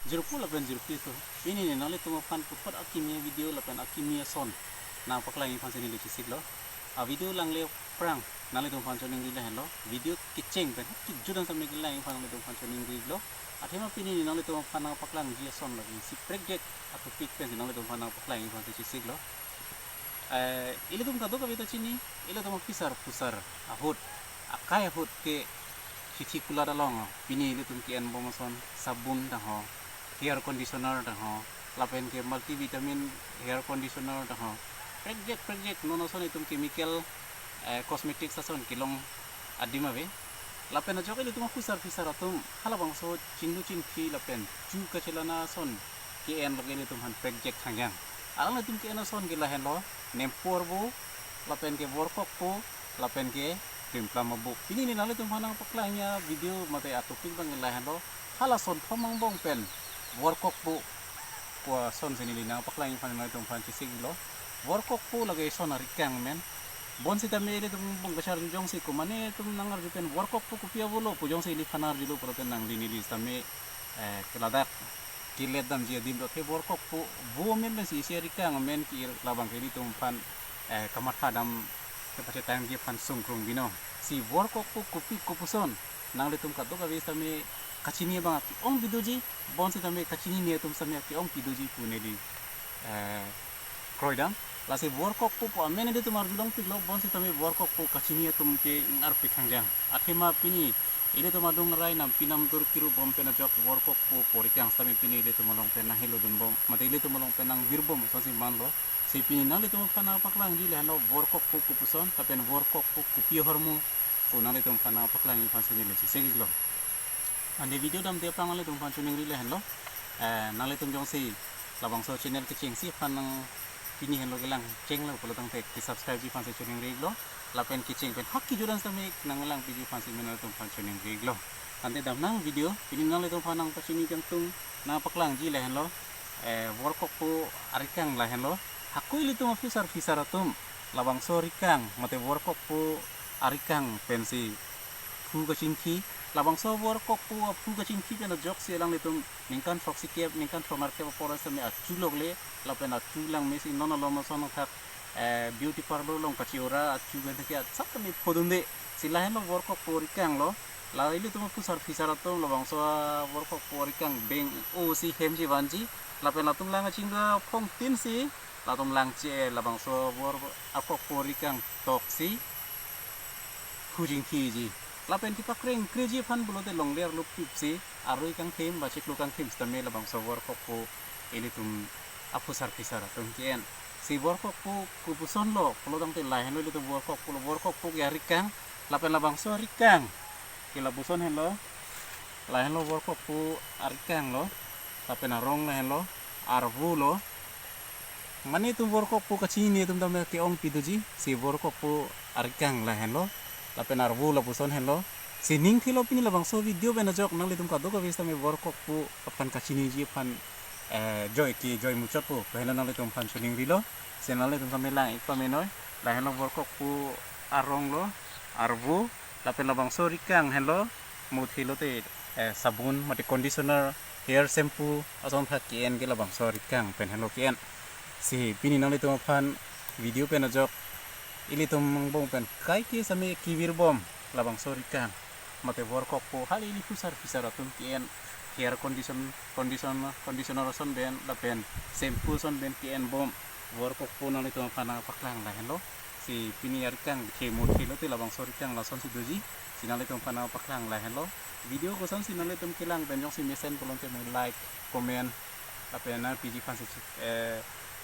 Jerpu lapen jerpu itu. Ini nih nali tuh pan pupat akimia video lapen akimia son. Nah pakla ini fansi ini cisik lo. A video lang le perang. Nali tuh fansi ini gila lo. Video kiceng pen. Judan sampai gila ini fan tuh fansi ini gila lo. Athema pini nali tuh fan pakla ngia son lagi. Si project atau pick pen nali tuh fan pakla ini fansi cisik lo. Ile tuh kado kabita cini. Ile tuh pisar pusar. Ahut. Akai ahut ke cici kula dalong. Pini ile tuh kian bomason sabun dah ho. Hair conditioner dah ho, lapen ke multivitamin hair conditioner dah ho. Project nono son itu chemical cosmetic sason kilong adima be. Lapen aja kali itu mah pusar atum hala bang so cindu cinki lapen cu kacelana son ke en lagi itu man project hangyang. Alang itu ke en son gila hen lo nempor bu lapen ke workok bu lapen ke timplam bu. Ini nih nali tuh manang paklanya video mate atupik bang gila hen lo hala son thomang bong pen workok po kwa son sinilina pakla yung fanay itong fantasy lo workok po lagay son arikang men bon si tami ile tum bong kasar jong si kumane tum nangar jupen workok po kupia bolo po jong si ili fanar jilo proten nang linilis tami keladak kilet dam jia dim ke workok po bu men si arikang men ki labang kini tum fan kamar hadam kepace tang dia fan sungkrung bino si workok po kupi kupuson nang litum kadto ka tami kacini bang aki ong bidoji bon si tami kacini ni tum sami aki ong bidoji pune di kroidam lasi workok pu amene de tumar judong piglo bon si tami workok pu kacini tum ke ngar pikangjang athema pini ile tumar dong rai nam pinam dur kiru bom pena jok workok pu porikang sami pini ile tumalong pena hilo dun bom mate ile tumalong penang virbom so si manlo si pini nali tum pana paklang jile hano workok pu kupuson tapen workok pu kupio hormu pu nali tum pana paklang ni fansini le si segilo ande video dam dia pang ale tum pan chuning rile hen lo nale tum jong si labang so channel ke cheng si pan nang pini hen lo gelang cheng lo polo tang tek ki subscribe ji pan se chuning rig lo lapen ki cheng pen hakki judan sami nang lang video pan si menal tum pan chuning rig lo ande dam nang video pini nale tum pan nang pachini jang tung na paklang ji le hen lo workok po arikang la hen lo hakku ile tum fisar atum labang so rikang mate workok po arikang pensi fu ka chinki labang so workok pu fu ka chinki kana jok si lang litum ningkan foxy kep ningkan fomar kep poras me achu logle lapen achu lang me si nono lomo sono khat beauty parlor long kachiora achu ben ke sak me podunde silahen lo workok pu rikang lo la ile tum fu sar fisar atum labang so workok pu rikang beng o si hemji wanji lapen latum lang chinga phong tin si latum lang che labang so workok pu rikang toksi fu chinki ji lapen tipa kring kreji fan bulo de longler lup pipsi aroi kang thim ba chiklu kang thim stame labang so workok pu ili tum apusar pisar tum kien si workok pu kupuson lo pulo dang te lai heno ili tum workok pu ya rikang lapen labang so rikang kila buson helo lai heno workok pu arikang lo lapen arong la helo arvu lo mani tum workok pu kachini tum dam ke ong piduji si workok pu arikang la helo lapen arvu la puson hello sining thilo pini labang so video bena jok nang litum ka doka vesta me workok pu apan kachini ji pan joy muchot pu pehla nang litum pan suning rilo senal litum kame lang ikpa menoy la hello workok pu arong lo arvu lapen labang so rikang hello mut hilo te sabun mate conditioner hair shampoo ason tha kien ke labang so rikang pen hello kien si pini nang litum pan video bena jok ili tum bong pen kai ki sami kibir bom labang sorry kan mate workok po hali ili pusar atum kien hair conditioner son ben lapen shampoo son ben kien bom workok po nang itu pana paklang la hello si pini yarkang ke mothi lo te labang sorry kang la son si doji sinale tum pana paklang la hello video ko son sinale tum kilang ben jong si mesen polong te like comment lapen na piji fan si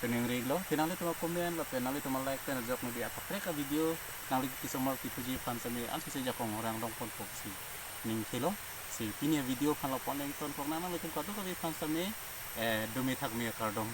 pening reglo finale tuma komen la penale tuma like pen jok no dia pakreka video nang lagi kisomol tipuji fan sami an si jakong orang dong pon foksi ning kilo si pinia video fan la pon leng ton pon nang lagi tum katu ka fan sami dumi thak mi kardong